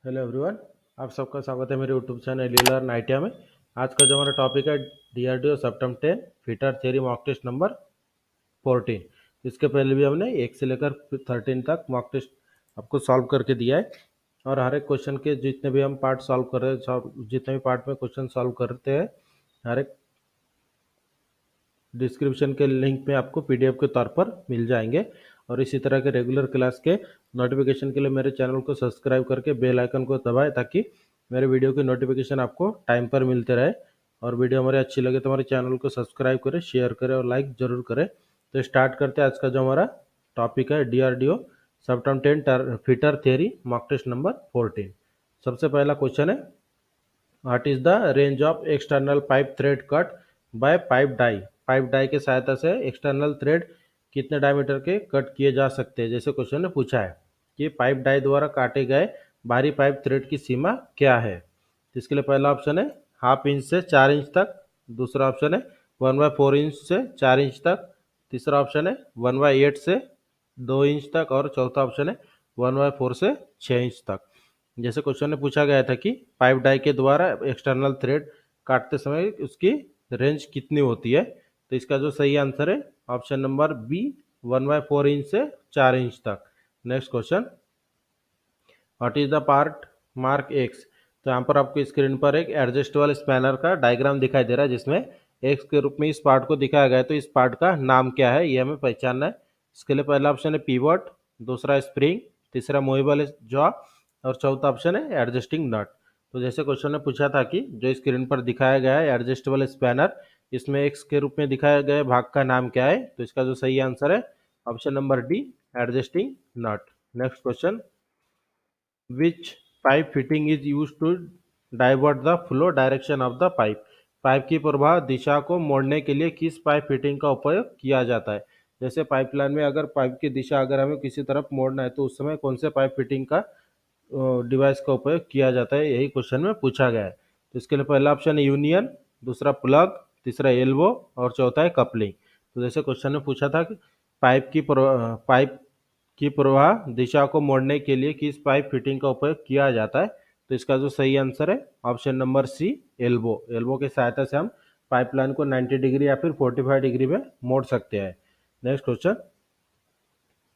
Hello everyone. आप सबका स्वागत है मेरे यूट्यूब चैनल लर्न आईटीआई में। आज का जो हमारा टॉपिक है डीआरडीओ सितंबर 10 fitter theory mock test number 14। इसके पहले भी हमने 1 से लेकर 13 तक मॉक टेस्ट आपको सॉल्व करके दिया है। और हर एक क्वेश्चन के जितने भी हम पार्ट सॉल्व कर रहे हैं, जितने भी पार्ट में क्वेश्चन सॉल्व करते हैं, हर एक डिस्क्रिप्शन के लिंक में आपको पीडीएफ के तौर पर मिल जाएंगे। और इसी तरह के रेगुलर क्लास के नोटिफिकेशन के लिए मेरे चैनल को सब्सक्राइब करके बेल आइकन को दबाएं ताकि मेरे वीडियो की नोटिफिकेशन आपको टाइम पर मिलते रहे। और वीडियो हमारी अच्छी लगे तो हमारे चैनल को सब्सक्राइब करें, शेयर करें और लाइक ज़रूर करें। तो स्टार्ट करते हैं आज का जो हमारा टॉपिक है डीआरडीओ सितंबर 10 fitter theory mock test number 14। सबसे पहला क्वेश्चन है, what is the range of external pipe thread cut by pipe die. Pipe die के सहायता से एक्सटर्नल थ्रेड कितने डायमीटर के कट किए जा सकते हैं। जैसे क्वेश्चन ने पूछा है कि पाइप डाई द्वारा काटे गए बाहरी पाइप थ्रेड की सीमा क्या है। तो इसके लिए पहला ऑप्शन है 1/2 इंच से 4 इंच तक, दूसरा ऑप्शन है 1/4 इंच से 4 इंच तक, तीसरा ऑप्शन है 1/8 से 2 इंच तक और चौथा ऑप्शन है 1/4 से 6 इंच तक। जैसे क्वेश्चन में पूछा गया था कि पाइप डाई के द्वारा एक्सटर्नल थ्रेड काटते समय उसकी रेंज कितनी होती है, तो इसका जो सही आंसर है ऑप्शन नंबर बी 1/4 इंच से 4 इंच तक। Next question, what is the part mark x. तो यहाँ पर आपको स्क्रीन पर एक एडजस्टेबल स्पैनर का डायग्राम दिखाई दे रहा है जिसमें एक्स के रूप में इस पार्ट को दिखाया गया है। तो इस पार्ट का नाम क्या है ये हमें पहचानना है। इसके लिए पहला ऑप्शन है पीवट, दूसरा स्प्रिंग, तीसरा मूवेबल जॉ और चौथा ऑप्शन है एडजस्टिंग नट। तो जैसे क्वेश्चन ने पूछा था कि जो स्क्रीन पर दिखाया गया है एडजस्टेबल स्पैनर, इसमें एक्स के रूप में दिखाया गया भाग का नाम क्या है, तो इसका जो सही आंसर है option number D adjusting nut. Next question, which pipe fitting is use to divert the flow direction of the pipe. Pipe की प्रवाह दिशा को मोड़ने के लिए किस पाइप फिटिंग का उपयोग किया जाता है। जैसे पाइपलाइन में अगर पाइप की दिशा अगर हमें किसी तरफ मोड़ना है तो उस समय कौन से पाइप फिटिंग का डिवाइस का उपयोग किया जाता है, यही क्वेश्चन में पूछा गया है। तो इसके लिए पहला ऑप्शन है यूनियन, दूसरा प्लग, तीसरा एल्बो और चौथा है कपलिंग। तो जैसे क्वेश्चन में पूछा था कि पाइप की प्रवाह दिशा को मोड़ने के लिए किस पाइप फिटिंग का उपयोग किया जाता है, तो इसका जो सही आंसर है option number C elbow. Elbow की सहायता से हम पाइपलाइन को 90 डिग्री या फिर 45 डिग्री में मोड़ सकते हैं। Next question,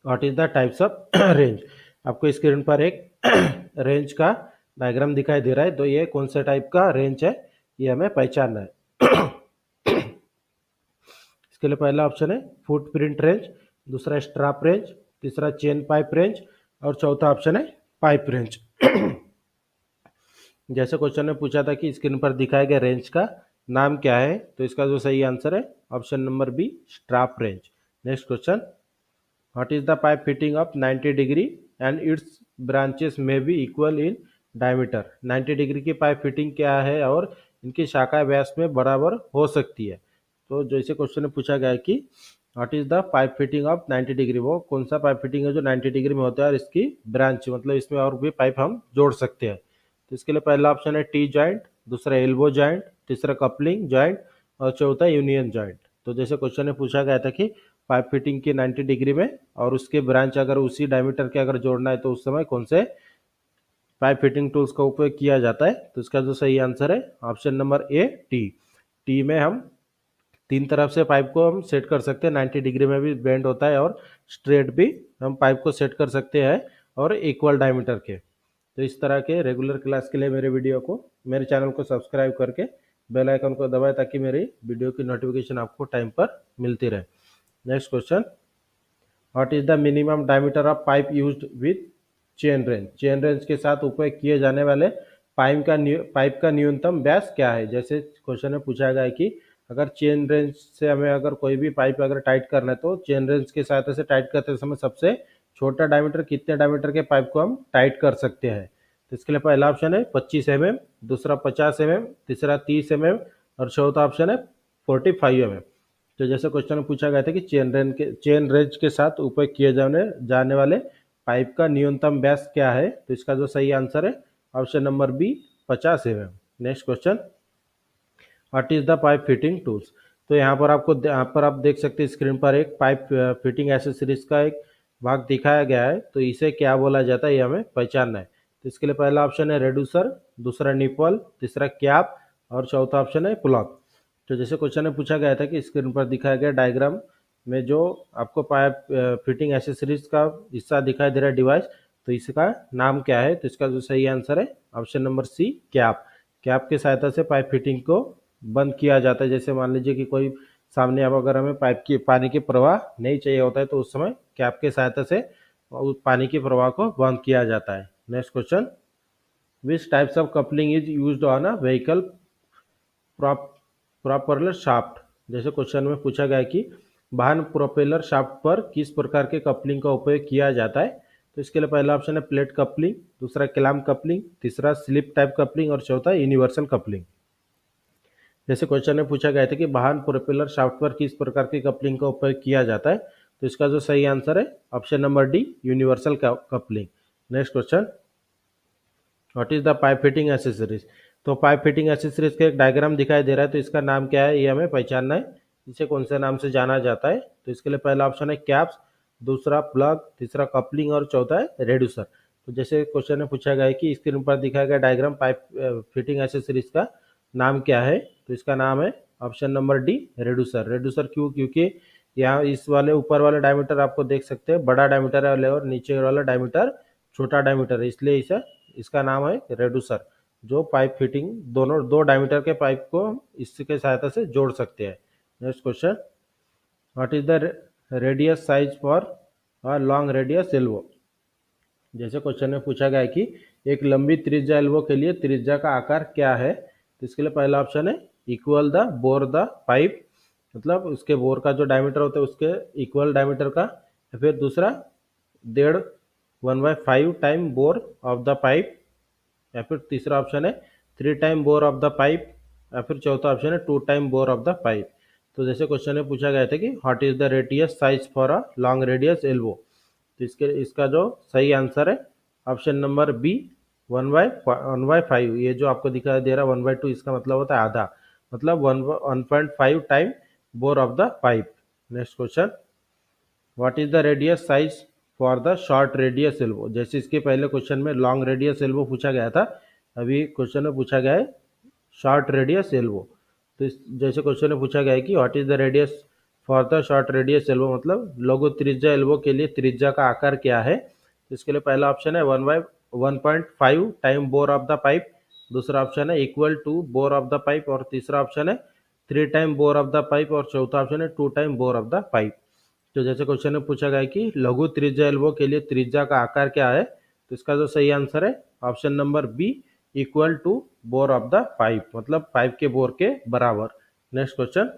what is the types of range. आपको स्क्रीन पर एक रेंज का डायग्राम दिखाई दे रहा है, तो ये कौन सा टाइप का रेंज है ये हमें पहचानना है। इसके लिए पहला ऑप्शन है फुटप्रिंट रेंज, दूसरा स्ट्रैप रेंज, तीसरा चेन पाइप रेंज और चौथा ऑप्शन है पाइप रेंज। जैसे क्वेश्चन ने पूछा था कि स्क्रीन पर दिखाए गए रेंज का नाम क्या है, तो इसका जो सही आंसर है option number B strap wrench. Next question, what is the pipe fitting of 90 degree and its branches may be equal in diameter. 90 degree की पाइप फिटिंग क्या है और इनकी शाखा व्यास में बराबर हो सकती है। तो जैसे क्वेश्चन में पूछा गया है कि what is the pipe fitting of 90 degree, वो कौन सा पाइप फिटिंग है जो 90 डिग्री में होता है और इसकी ब्रांच मतलब इसमें और भी पाइप हम जोड़ सकते हैं। तो इसके लिए पहला ऑप्शन है टी जॉइंट, दूसरा एल्बो जॉइंट, तीसरा कपलिंग जॉइंट और चौथा यूनियन जॉइंट। तो जैसे क्वेश्चन में पूछा गया था कि पाइप फिटिंग की 90 डिग्री में और उसके ब्रांच अगर उसी डायमीटर के अगर जोड़ना है तो उस समय कौन से पाइप फिटिंग टूल्स का उपयोग किया जाता है, तो इसका जो सही आंसर है option number A T. T में हम तीन तरफ से पाइप को हम सेट कर सकते हैं, 90 डिग्री में भी बेंड होता है और स्ट्रेट भी हम पाइप को सेट कर सकते हैं और इक्वल डायमीटर के। तो इस तरह के रेगुलर क्लास के लिए मेरे वीडियो को मेरे चैनल को सब्सक्राइब करके बेल आइकन को दबाएं ताकि मेरी वीडियो की नोटिफिकेशन आपको टाइम पर मिलती रहे। Next question, what is the minimum diameter of pipe used with chain range. Chain range के साथ उपयोग किए जाने वाले पाइप का न्यूनतम व्यास क्या है। जैसे क्वेश्चन में पूछा गया है कि अगर चेन रेंज से हमें अगर कोई भी पाइप अगर टाइट करना है तो चेन रेंज की सहायता से टाइट करते समय सबसे छोटा डायमीटर कितने डायमीटर के पाइप को हम टाइट कर सकते हैं। तो इसके लिए पहला ऑप्शन है 25 mm, दूसरा 50 mm, तीसरा 30 mm और चौथा ऑप्शन है 45 mm। तो जैसे क्वेश्चन में पूछा गया था कि चेन रेंज के साथ उपयोग किए जाने वाले पाइप का न्यूनतम व्यास क्या है, तो इसका जो सही आंसर है option number B 50 mm। Next question, what is the pipe fitting tools. तो यहाँ पर आप देख सकते हैं स्क्रीन पर एक पाइप फिटिंग एसेसरीज का एक भाग दिखाया गया है, तो इसे क्या बोला जाता है ये हमें पहचानना है। तो इसके लिए पहला ऑप्शन है रेड्यूसर, दूसरा निपल, तीसरा कैप और चौथा ऑप्शन है प्लग। तो जैसे क्वेश्चन में पूछा गया था कि स्क्रीन पर दिखाया गया डायग्राम में जो आपको पाइप फिटिंग एसेसरीज का हिस्सा दिखाई दे रहा है डिवाइस, तो इसका नाम क्या है? तो इसका जो सही आंसर है option number C, cap. Cap की सहायता से पाइप फिटिंग को बंद किया जाता है। जैसे मान लीजिए कि कोई सामने अब अगर हमें पाइप की पानी की प्रवाह नहीं चाहिए होता है तो उस समय कैप की सहायता से उस पानी की प्रवाह को बंद किया जाता है। Next question, which types of coupling is used on a vehicle propeller shaft. जैसे क्वेश्चन में पूछा गया है कि वाहन प्रोपेलर शाफ्ट पर किस प्रकार के कपलिंग का उपयोग किया जाता है। तो इसके लिए पहला ऑप्शन है प्लेट कपलिंग, दूसरा क्लैम्प कपलिंग, तीसरा स्लिप टाइप कपलिंग और चौथा यूनिवर्सल कपलिंग। जैसे क्वेश्चन में पूछा गया था कि वाहन प्रोपेलर शाफ्ट पर किस प्रकार की कपलिंग का उपयोग किया जाता है, तो इसका जो सही आंसर है option number D, universal coupling. Next question, what is the pipe fitting accessories. तो पाइप फिटिंग एसेसरीज का एक डायग्राम दिखाई दे रहा है, तो इसका नाम क्या है ये हमें पहचानना है। इसे कौन से नाम से जाना जाता है? तो इसके लिए पहला ऑप्शन है कैप्स, दूसरा प्लग, तीसरा कपलिंग और चौथा है रेड्यूसर। तो जैसे क्वेश्चन में पूछा गया है कि स्क्रीन पर दिखाया गया डायग्राम पाइप फिटिंग एसेसरीज का नाम क्या है, तो इसका नाम है option number D, reducer. Reducer क्यों? क्योंकि यहाँ इस वाले ऊपर वाला डायमीटर आपको देख सकते हैं बड़ा डायमीटर है और नीचे वाला डायमीटर छोटा डायमीटर है, इसलिए इसे इसका नाम है रेड्यूसर। जो पाइप फिटिंग दोनों दो डायमीटर के पाइप को इसके सहायता से जोड़ सकते हैं। Next question, what is the radius size for a long radius elbow. जैसे क्वेश्चन में पूछा गया है कि एक लंबी त्रिज्या एल्बो के लिए त्रिज्या का आकार क्या है, तो इसके लिए पहला ऑप्शन है equal the bore the pipe, मतलब उसके बोर का जो डायमीटर होता है उसके इक्वल डायमीटर का, या फिर दूसरा 1/5 time bore of the pipe, या फिर तीसरा ऑप्शन है 3 time bore of the pipe, या फिर चौथा ऑप्शन है 2 time bore of the pipe. तो जैसे क्वेश्चन में पूछा गया था कि what is the radius size for a long radius elbow, तो इसका जो सही आंसर है ऑप्शन नंबर बी, 1/5। ये जो आपको दिखाई दे रहा है 1/2, इसका मतलब होता है आधा, मतलब 1.5 time bore of the pipe. Next question, what is the radius size for the short radius elbow. जैसे इसके पहले क्वेश्चन में लॉन्ग रेडियस एल्बो पूछा गया था, अभी क्वेश्चन में पूछा गया है शॉर्ट रेडियस एल्बो। तो जैसे क्वेश्चन में पूछा गया है कि what is the radius for the short radius elbow, मतलब लघु त्रिज्या एल्बो के लिए त्रिज्या का आकार क्या है। तो इसके लिए पहला ऑप्शन है 1/1.5 time bore of the pipe, दूसरा ऑप्शन है equal to bore of the pipe और तीसरा ऑप्शन है 3 time bore of the pipe और चौथा ऑप्शन है 2 time bore of the pipe. तो जैसे क्वेश्चन में पूछा गया कि लघु त्रिज्या एल्बो के लिए त्रिज्या का आकार क्या है, तो इसका जो सही आंसर है option number B, equal to bore of the pipe, मतलब पाइप के बोर के बराबर। Next question,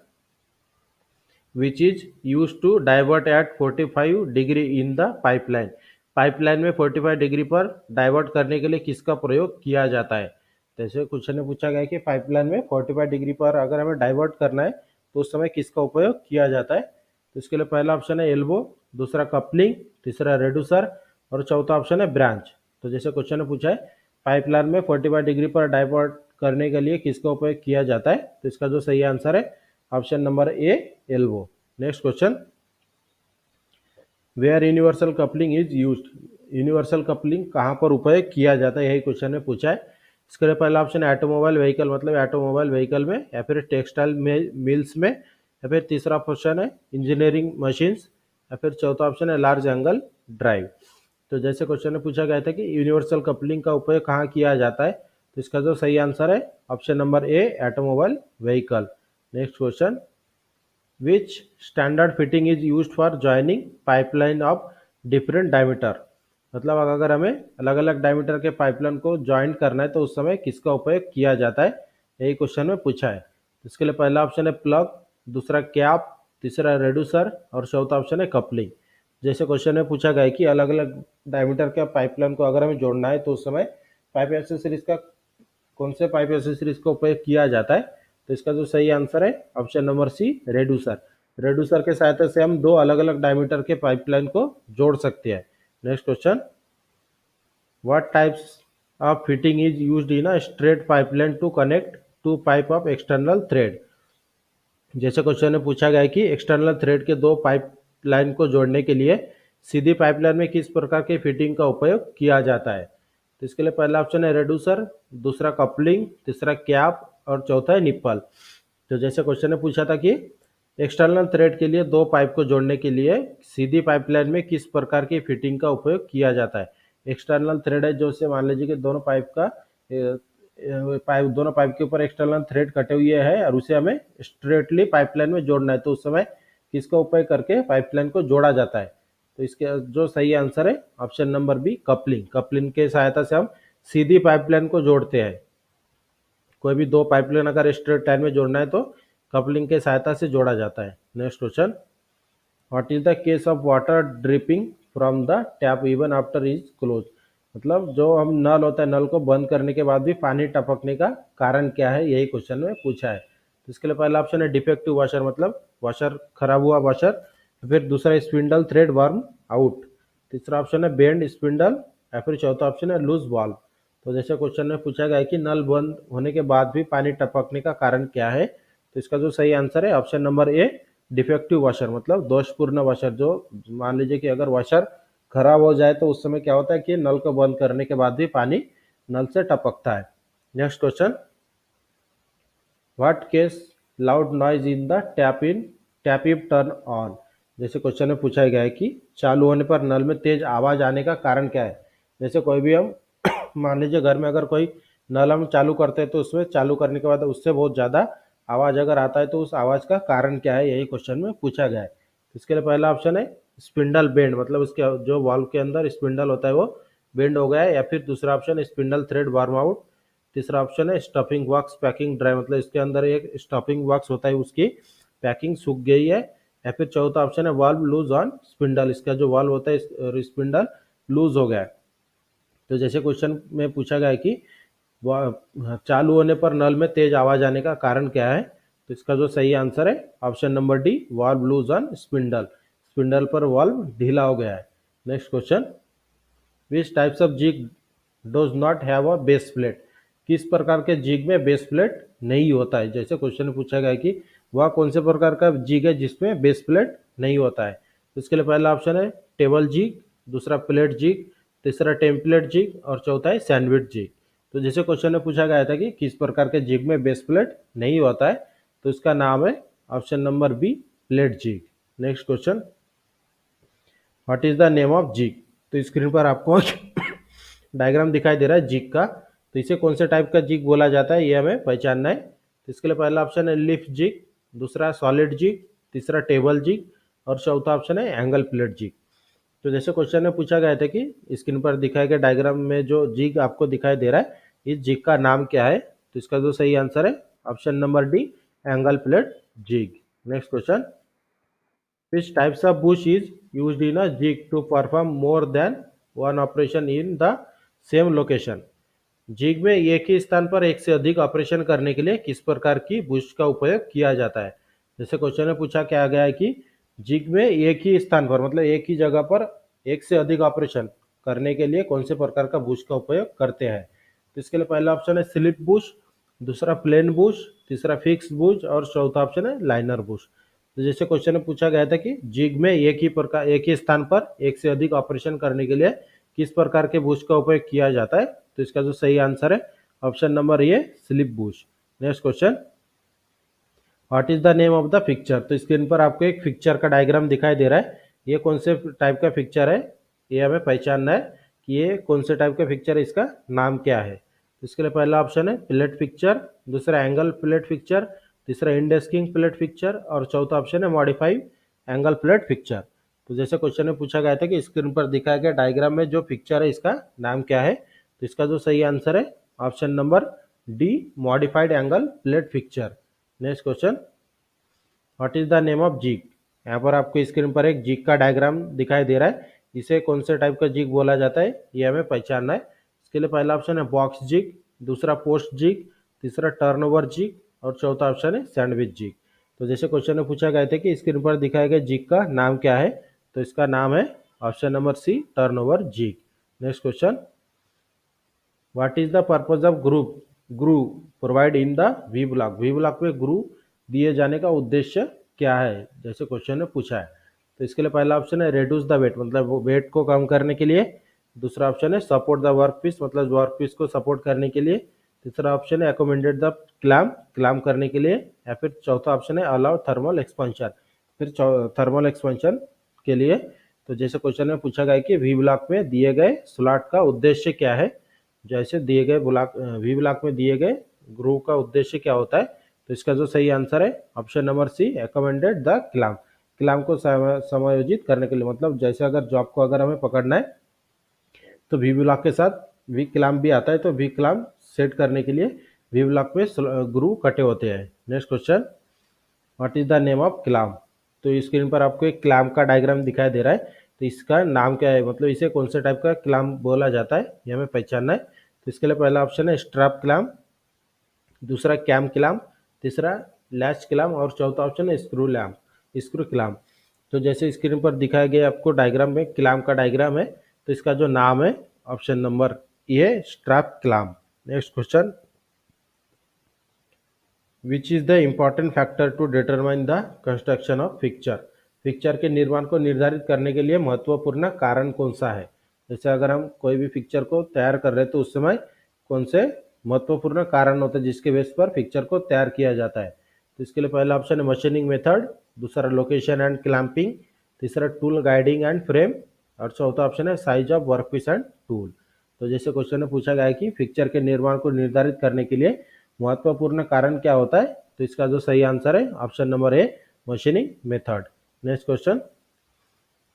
which is use to divert at 45 degree in the pipeline. Pipeline में 45 डिग्री पर डाइवर्ट करने के लिए किसका प्रयोग किया जाता है। जैसे क्वेश्चन में पूछा गया है कि पाइपलाइन में 45 डिग्री पर अगर हमें डाइवर्ट करना है तो उस समय किसका उपयोग किया जाता है। तो इसके लिए पहला ऑप्शन है एल्बो, दूसरा कपलिंग, तीसरा रेड्यूसर और चौथा ऑप्शन है ब्रांच। तो जैसे क्वेश्चन में पूछा है पाइपलाइन में 45 डिग्री पर डाइवर्ट करने के लिए किसका उपयोग किया जाता है, तो इसका जो सही आंसर है option number A, elbow. Next question, where universal coupling is used. Universal coupling कहाँ पर उपयोग किया जाता है, यही क्वेश्चन में पूछा है। इसके लिए पहला ऑप्शन है ऑटोमोबाइल व्हीकल, मतलब ऑटोमोबाइल व्हीकल में, या फिर टेक्सटाइल मिल्स में, या फिर तीसरा ऑप्शन है इंजीनियरिंग मशीन्स, या फिर चौथा ऑप्शन है लार्ज एंगल ड्राइव। तो जैसे क्वेश्चन में पूछा गया था कि यूनिवर्सल कपलिंग का उपयोग कहाँ किया जाता है, तो इसका जो सही आंसर है option number A, automobile vehicle. Next question, which standard fitting is used for joining pipeline of different diameter, मतलब अगर हमें अलग अलग डायमीटर के पाइपलाइन को ज्वाइंट करना है तो उस समय किसका उपयोग किया जाता है, यही क्वेश्चन में पूछा है। इसके लिए पहला ऑप्शन है प्लग, दूसरा कैप, तीसरा रेड्यूसर और चौथा ऑप्शन है कपलिंग। जैसे क्वेश्चन में पूछा गया है कि अलग अलग डायमीटर के पाइपलाइन को अगर हमें जोड़ना है तो उस समय पाइप एसेसरीज का कौन से पाइप एसेसरीज का उपयोग किया जाता है, तो इसका जो सही आंसर है option number C, reducer. Reducer के सहायता से हम दो अलग अलग डायमीटर के पाइपलाइन को जोड़ सकते हैं। Next question, what types of fitting is used in a straight pipeline to connect to pipe of external thread. जैसे क्वेश्चन में पूछा गया है कि एक्सटर्नल थ्रेड के दो पाइपलाइन को जोड़ने के लिए सीधी पाइपलाइन में किस प्रकार की फिटिंग का उपयोग किया जाता है। तो इसके लिए पहला ऑप्शन है रेड्यूसर, दूसरा कपलिंग, तीसरा कैप और चौथा है निप्पल। तो जैसे क्वेश्चन ने पूछा था कि एक्सटर्नल थ्रेड के लिए दो पाइप को जोड़ने के लिए सीधी पाइपलाइन में किस प्रकार की फिटिंग का उपयोग किया जाता है। एक्सटर्नल थ्रेड है जो से मान लीजिए कि दोनों पाइप का दोनों पाइप के ऊपर एक्सटर्नल थ्रेड कटे हुए हैं और उसे हमें स्ट्रेटली पाइपलाइन में जोड़ना है, तो उस समय किसका उपयोग करके पाइपलाइन को जोड़ा जाता है। तो इसके जो सही आंसर है option number B coupling. Coupling के सहायता से हम सीधी पाइपलाइन को जोड़ते हैं। कोई भी दो पाइपलाइन अगर स्ट्रेट लाइन में जोड़ना है तो कपलिंग के सहायता से जोड़ा जाता है। Next question, what is the case of water dripping from the tap even after is close. मतलब जो हम नल होता है, नल को बंद करने के बाद भी पानी टपकने का कारण क्या है, यही क्वेश्चन में पूछा है। तो इसके लिए पहला ऑप्शन है डिफेक्टिव वॉशर, मतलब वॉशर खराब हुआ वॉशर। फिर दूसरा स्पिंडल थ्रेड वर्म आउट। तीसरा ऑप्शन है बेंड स्पिंडल या फिर चौथा ऑप्शन है लूज वाल्व। तो जैसे क्वेश्चन में पूछा गया है कि नल बंद होने के बाद भी पानी टपकने का कारण क्या है, तो इसका जो सही आंसर है ऑप्शन नंबर ए डिफेक्टिव वॉशर, मतलब दोषपूर्ण वॉशर। जो मान लीजिए कि अगर वॉशर खराब हो जाए तो उस समय क्या होता है कि नल को बंद करने के बाद भी पानी नल से टपकता है। Next question, what case loud noise in the tap if turn on. जैसे क्वेश्चन में पूछा गया है कि चालू होने पर नल में तेज आवाज आने का कारण क्या है। जैसे कोई भी हम मान लीजिए घर में अगर कोई नल हम चालू करते हैं तो उसमें चालू करने के बाद उससे बहुत ज़्यादा आवाज़ अगर आता है तो उस आवाज़ का कारण क्या है, यही क्वेश्चन में पूछा गया है। इसके लिए पहला ऑप्शन है स्पिंडल बेंड, मतलब उसके जो वाल्व के अंदर स्पिंडल होता है वो बेंड हो गया है। या फिर दूसरा ऑप्शन है स्पिंडल थ्रेड वार्म आउट। तीसरा ऑप्शन है स्टफिंग वॉक्स पैकिंग ड्राई, मतलब इसके अंदर एक स्टफिंग वॉक्स होता है उसकी पैकिंग सूख गई है। या फिर चौथा ऑप्शन है वाल्व लूज ऑन स्पिंडल, इसका जो वाल्व होता है स्पिंडल लूज हो गया है। तो जैसे क्वेश्चन में पूछा गया है कि चालू होने पर नल में तेज आवाज आने का कारण क्या है, तो इसका जो सही आंसर है option number D valve loose on spindle, spindle पर वाल्व ढीला हो गया है। Next question, which types of jig does not have a base plate. किस प्रकार के जिग में बेस प्लेट नहीं होता है। जैसे क्वेश्चन में पूछा गया है कि वह कौन से प्रकार का जिग है जिसमें बेस प्लेट नहीं होता है। तो इसके लिए पहला ऑप्शन है टेबल जिग, दूसरा प्लेट जिग, तीसरा टेम्पलेट जिग और चौथा है सैंडविच जिग। तो जैसे क्वेश्चन में पूछा गया था कि किस प्रकार के जिग में बेस प्लेट नहीं होता है, तो इसका नाम है option number B plate jig. Next question, what is the name of jig. तो स्क्रीन पर आपको डायग्राम दिखाई दे रहा है जिग का, तो इसे कौन से टाइप का जिग बोला जाता है ये हमें पहचानना है। तो इसके लिए पहला ऑप्शन है लिफ्ट जिग, दूसरा सॉलिड जिग, तीसरा टेबल जिग और चौथा ऑप्शन है एंगल प्लेट जिग। तो जैसे क्वेश्चन में पूछा गया था कि स्क्रीन पर दिखाए गए डायग्राम में जो जिग आपको दिखाई दे रहा है इस जिग का नाम क्या है, तो इसका जो सही आंसर है option number D angle plate jig. Next question, which types of bush is used in a jig to perform more than one operation in the same location। Jig में एक ही स्थान पर एक से अधिक ऑपरेशन करने के लिए किस प्रकार की बुश का उपयोग किया जाता है। जैसे क्वेश्चन में पूछा क्या गया है कि जिग में एक ही स्थान पर मतलब एक ही जगह पर एक से अधिक ऑपरेशन करने के लिए कौन से प्रकार का बुश का उपयोग करते हैं। तो इसके लिए पहला ऑप्शन है स्लिप बुश, दूसरा प्लेन बुश, तीसरा फिक्स बुश और चौथा ऑप्शन है लाइनर बुश। तो जैसे क्वेश्चन में पूछा गया था कि जिग में एक ही स्थान पर एक से अधिक ऑपरेशन करने के लिए किस प्रकार के बुश का उपयोग किया जाता है, तो इसका जो सही आंसर है option number A slip Bush. Next question, what is the name of the picture. तो स्क्रीन पर आपको एक पिक्चर का डायग्राम दिखाई दे रहा है, ये कौन से टाइप का पिक्चर है ये हमें पहचानना है कि ये कौन से टाइप का पिक्चर है, इसका नाम क्या है। तो इसके लिए पहला ऑप्शन है प्लेट पिक्चर, दूसरा एंगल प्लेट पिक्चर, तीसरा इंडेस्किंग प्लेट पिक्चर और चौथा ऑप्शन है मॉडिफाइड एंगल प्लेट पिक्चर। तो जैसे क्वेश्चन में पूछा गया था कि स्क्रीन पर दिखाया गया डायग्राम में जो पिक्चर है इसका नाम क्या है, तो इसका जो सही आंसर है option number D modified angle plate picture. Next question, what is the name of jig. यहाँ पर आपको स्क्रीन पर एक जिग का डायग्राम दिखाई दे रहा है, इसे कौन से टाइप का जिग बोला जाता है ये हमें पहचानना है। इसके लिए पहला ऑप्शन है बॉक्स जिग, दूसरा पोस्ट जिग, तीसरा टर्नओवर जिग और चौथा ऑप्शन है सैंडविच जिग। तो जैसे क्वेश्चन में पूछा गया था कि स्क्रीन पर दिखाए गए जिग का नाम क्या है, तो इसका नाम है option number C turnover jig. Next question, what is the purpose of groove provide in the V block. V block में ग्रू दिए जाने का उद्देश्य क्या है, जैसे क्वेश्चन ने पूछा है। तो इसके लिए पहला ऑप्शन है रेड्यूस द वेट, मतलब वो वेट को कम करने के लिए, दूसरा ऑप्शन है सपोर्ट द वर्क पीस, मतलब वर्क पीस को सपोर्ट करने के लिए। तीसरा ऑप्शन है अकोमोडेट द क्लैम, क्लैम करने के लिए। या फिर चौथा ऑप्शन है अलाउ थर्मल एक्सपेंशन, फिर थर्मल एक्सपेंशन के लिए। तो जैसे क्वेश्चन में पूछा गया कि वी ब्लॉक में दिए गए स्लॉट का उद्देश्य क्या है। जैसे दिए गए ब्लॉक वी ब्लॉक में दिए गए ग्रुप का उद्देश्य क्या होता है, तो इसका जो सही आंसर है option number C, accommodate the clamp, clamp को समायोजित करने के लिए। मतलब जैसे अगर जॉब को अगर हमें पकड़ना है तो वी ब्लॉक के साथ वी क्लैम भी आता है, तो वी क्लैम सेट करने के लिए वी ब्लॉक में ग्रू कटे होते हैं। Next question, what is the name of clamp. तो स्क्रीन पर आपको एक क्लैम का डायग्राम दिखाई दे रहा है, तो इसका नाम क्या है, मतलब इसे कौन से टाइप का क्लैम बोला जाता है ये हमें पहचानना है। तो इसके लिए पहला ऑप्शन है स्ट्रैप क्लैम, दूसरा कैम क्लैम, तीसरा लैच क्लैम और चौथा ऑप्शन है स्क्रू क्लैम। तो जैसे स्क्रीन पर दिखाया गया आपको डायग्राम में क्लैम का डायग्राम है, तो इसका जो नाम है option number A strap clamp. Next question, which is the important factor to determine the construction of picture. Picture के निर्माण को निर्धारित करने के लिए महत्वपूर्ण कारण कौन सा है। जैसे अगर हम कोई भी पिक्चर को तैयार कर रहे हैं तो उस समय कौन से महत्वपूर्ण कारण होते हैं जिसके बेस पर पिक्चर को तैयार किया जाता है। तो इसके लिए पहला ऑप्शन है मशीनिंग मेथड, दूसरा लोकेशन एंड क्लैंपिंग, तीसरा टूल गाइडिंग एंड फ्रेम और चौथा ऑप्शन है size of workpiece and tool. तो जैसे क्वेश्चन में पूछा गया है कि पिक्चर के निर्माण को निर्धारित करने के लिए महत्वपूर्ण कारण क्या होता है, तो इसका जो सही आंसर है option number A machining method. Next question,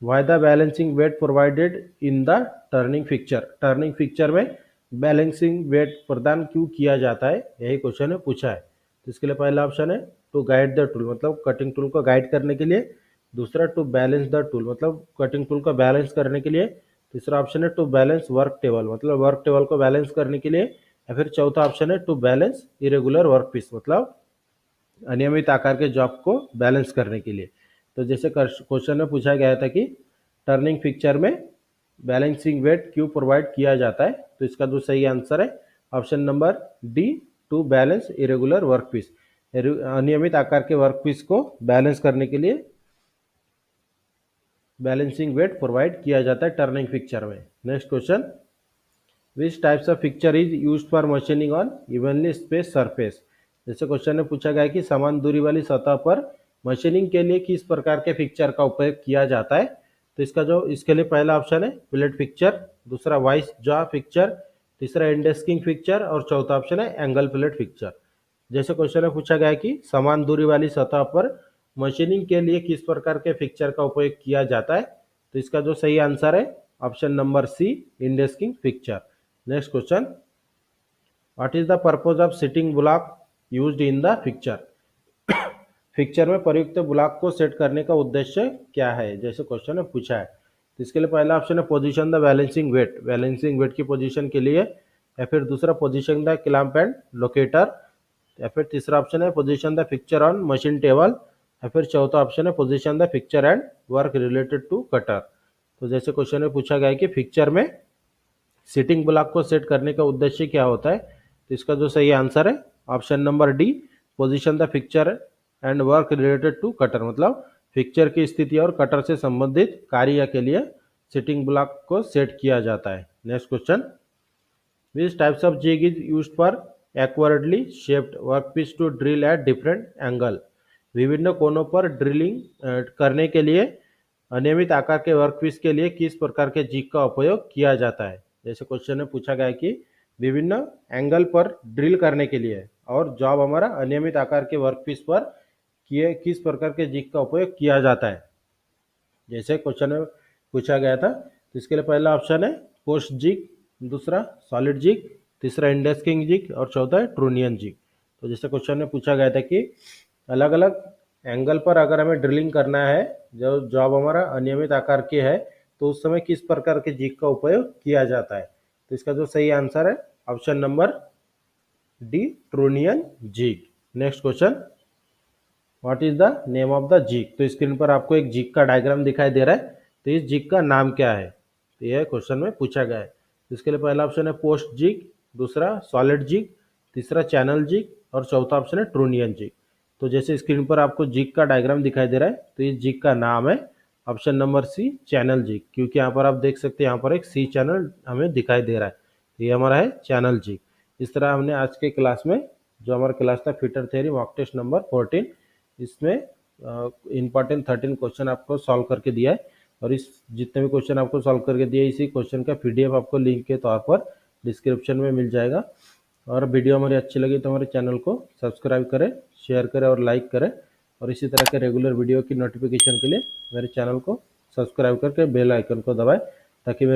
why the balancing weight provided in the turning picture. Turning picture में बैलेंसिंग वेट प्रदान क्यों किया जाता है, यही क्वेश्चन में पूछा है। तो इसके लिए पहला ऑप्शन है टू गाइड द टूल, मतलब कटिंग टूल को गाइड करने के लिए। दूसरा टू बैलेंस द टूल, मतलब कटिंग टूल को बैलेंस करने के लिए। तीसरा ऑप्शन है टू बैलेंस वर्क टेबल, मतलब वर्क टेबल को बैलेंस करने के लिए। या फिर चौथा ऑप्शन है to balance irregular work piece, मतलब अनियमित आकार के जॉब को बैलेंस करने के लिए। तो जैसे क्वेश्चन में पूछा गया था कि टर्निंग पिक्चर में बैलेंसिंग वेट क्यों प्रोवाइड किया जाता है, तो इसका जो सही आंसर है option number D, to balance irregular work piece, अनियमित आकार के वर्क पीस को बैलेंस करने के लिए बैलेंसिंग वेट प्रोवाइड किया जाता है टर्निंग पिक्चर में। Next question, which types of picture is used for machining on evenly space surface. जैसे क्वेश्चन में पूछा गया कि समान दूरी वाली सतह पर मशीनिंग के लिए किस प्रकार के पिक्चर का उपयोग किया जाता है। तो इसके लिए पहला ऑप्शन है प्लेट पिक्चर, दूसरा वाइस जॉ पिक्चर, तीसरा इंडेस्किंग पिक्चर और चौथा ऑप्शन है एंगल प्लेट पिक्चर। जैसे क्वेश्चन में पूछा गया कि समान दूरी वाली सतह पर मशीनिंग के लिए किस प्रकार के पिक्चर का उपयोग किया जाता है, तो इसका जो सही आंसर है option number C, indexing fixture. Next question, what is the purpose of setting block used in the fixture. Fixture में प्रयुक्त ब्लॉक को सेट करने का उद्देश्य क्या है, जैसे क्वेश्चन में पूछा है। तो इसके लिए पहला ऑप्शन है position the balancing weight, balancing weight की पोजीशन के लिए। या फिर दूसरा position the clamp and locator. या फिर तीसरा ऑप्शन है position the picture on machine table. या फिर चौथा ऑप्शन है position the picture and work related to cutter. तो जैसे क्वेश्चन में पूछा गया है कि पिक्चर में सिटिंग ब्लॉक को सेट करने का उद्देश्य क्या होता है, तो इसका जो सही आंसर है option number D, position the picture and work related to cutter, मतलब पिक्चर की स्थिति और कटर से संबंधित कार्य के लिए सिटिंग ब्लॉक को सेट किया जाता है। Next question, which types of jig is used for awkwardly shaped workpiece to drill at different angle. विभिन्न कोनों पर ड्रिलिंग करने के लिए अनियमित आकार के वर्कपीस के लिए किस प्रकार के जिग का उपयोग किया जाता है। जैसे क्वेश्चन में पूछा गया है कि विभिन्न एंगल पर ड्रिल करने के लिए और जॉब हमारा अनियमित आकार के वर्कपीस पर किस प्रकार के जिग का उपयोग किया जाता है। जैसे क्वेश्चन में पूछा गया था, तो इसके लिए पहला ऑप्शन है पोस्ट जिग, दूसरा सॉलिड जिग, तीसरा इंडेस्किंग जिग और चौथा है ट्रूनियन जिग। तो जैसे क्वेश्चन में पूछा गया था कि अलग अलग एंगल पर अगर हमें ड्रिलिंग करना है, जो जॉब हमारा अनियमित आकार की है, तो उस समय किस प्रकार के जिग का उपयोग किया जाता है। तो इसका जो सही आंसर है option number D, trunnion jig. Next question, what is the name of the jig. तो स्क्रीन पर आपको एक जिग का डायग्राम दिखाई दे रहा है, तो इस जिग का नाम क्या है, तो यह क्वेश्चन में पूछा गया है। इसके लिए पहला ऑप्शन है पोस्ट जिग, दूसरा सॉलिड जिग, तीसरा चैनल जिग और चौथा ऑप्शन है ट्रूनियन जिग। तो जैसे स्क्रीन पर आपको जिग का डायग्राम दिखाई दे रहा है, तो इस जिग का नाम है ऑप्शन नंबर सी चैनल जी, क्योंकि यहाँ पर आप देख सकते हैं यहाँ पर एक सी चैनल हमें दिखाई दे रहा है, तो ये हमारा है चैनल जी। इस तरह हमने आज के क्लास में, जो हमारा क्लास था fitter theory mock test number 14, इसमें इम्पॉर्टेंट 13 क्वेश्चन आपको सॉल्व करके दिया है। और इस जितने भी क्वेश्चन आपको सॉल्व करके दिए, इसी क्वेश्चन का पीडीएफ आपको लिंक के तौर पर डिस्क्रिप्शन में मिल जाएगा। और वीडियो हमारी अच्छी लगी तो हमारे चैनल को सब्सक्राइब करें, शेयर करें और लाइक करें। और इसी तरह के रेगुलर वीडियो की नोटिफिकेशन के लिए मेरे चैनल को सब्सक्राइब करके बेल आइकन को दबाएं, ताकि मेरे